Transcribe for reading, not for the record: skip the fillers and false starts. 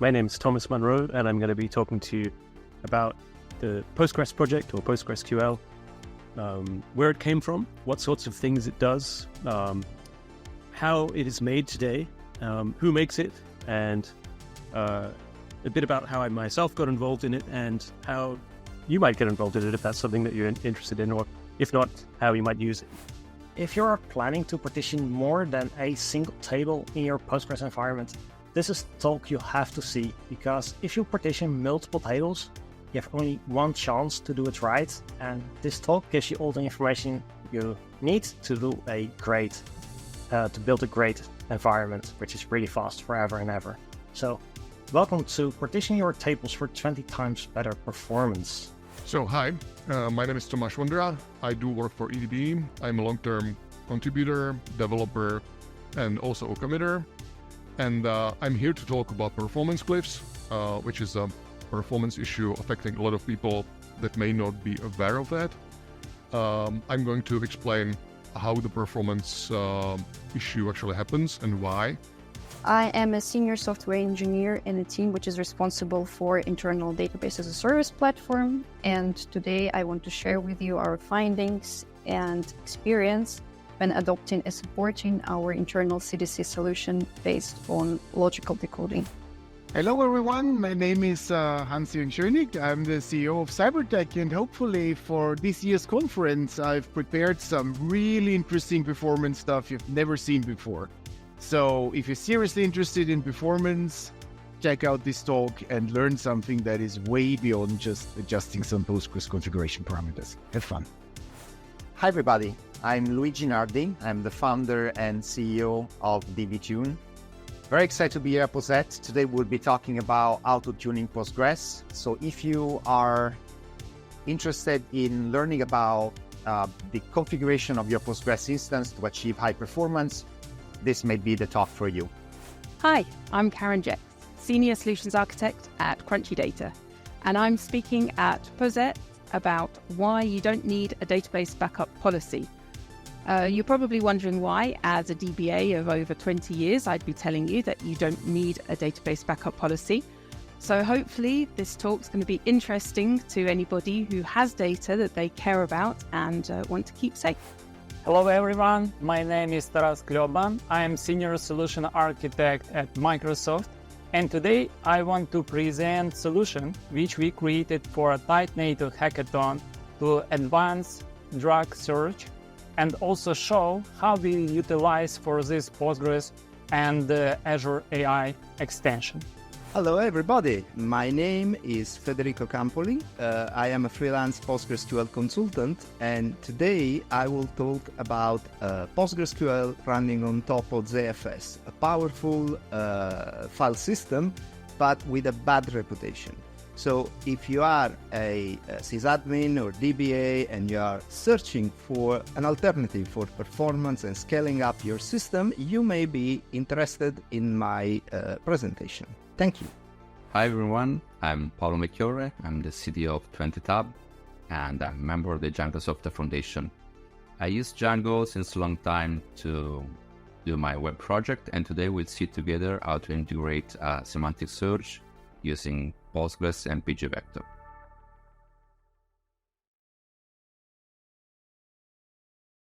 My name is Thomas Munro, and I'm going to be talking to you about the Postgres project, or PostgreSQL, where it came from, what sorts of things it does, how it is made today, who makes it, and a bit about how I myself got involved in it and how you might get involved in it if that's something that you're interested in, or if not, how you might use it. If you're planning to partition more than a single table in your Postgres environment, this is the talk you have to see, because if you partition multiple tables, you have only one chance to do it right, and this talk gives you all the information you need to do to build a great environment, which is really fast forever and ever. So, welcome to Partition Your Tables for 20 times better performance. So, hi, my name is Thomas Vondra. I do work for EDB. I'm a long-term contributor, developer, and also a committer. And I'm here to talk about performance cliffs, which is a performance issue affecting a lot of people that may not be aware of that. I'm going to explain how the performance issue actually happens and why. I am a senior software engineer in a team which is responsible for internal database as a service platform. And today I want to share with you our findings and experience when adopting and supporting our internal CDC solution based on logical decoding. Hello everyone, my name is Hans-Jürgen Schönig. I'm the CEO of Cybertech, and hopefully for this year's conference I've prepared some really interesting performance stuff you've never seen before. So if you're seriously interested in performance, check out this talk and learn something that is way beyond just adjusting some Postgres configuration parameters. Have fun. Hi everybody, I'm Luigi Nardi. I'm the founder and CEO of DBTune. Very excited to be here at POSETTE. Today we'll be talking about Autotuning Postgres. So if you are interested in learning about the configuration of your Postgres instance to achieve high performance, this may be the talk for you. Hi, I'm Karen Jex, Senior Solutions Architect at Crunchy Data, and I'm speaking at POSETTE about why you don't need a database backup policy. You're probably wondering why. As a DBA of over 20 years, I'd be telling you that you don't need a database backup policy. So hopefully this talk's going to be interesting to anybody who has data that they care about and want to keep safe. Hello everyone, my name is Kloba. I am Senior Solution Architect at Microsoft, and today I want to present a solution which we created for a tight NATO hackathon to advance drug search, and also show how we utilize for this Postgres and the Azure AI extension. Hello everybody, my name is Federico Campoli. I am a freelance PostgreSQL consultant, and today I will talk about PostgreSQL running on top of ZFS, a powerful file system but with a bad reputation. So if you are a sysadmin or DBA and you are searching for an alternative for performance and scaling up your system, you may be interested in my presentation. Thank you. Hi everyone, I'm Paolo Melchiorre. I'm the CTO of 20tab and I'm a member of the Django Software Foundation. I use Django since a long time to do my web project, and today we'll see together how to integrate semantic search using Postgres and pgvector.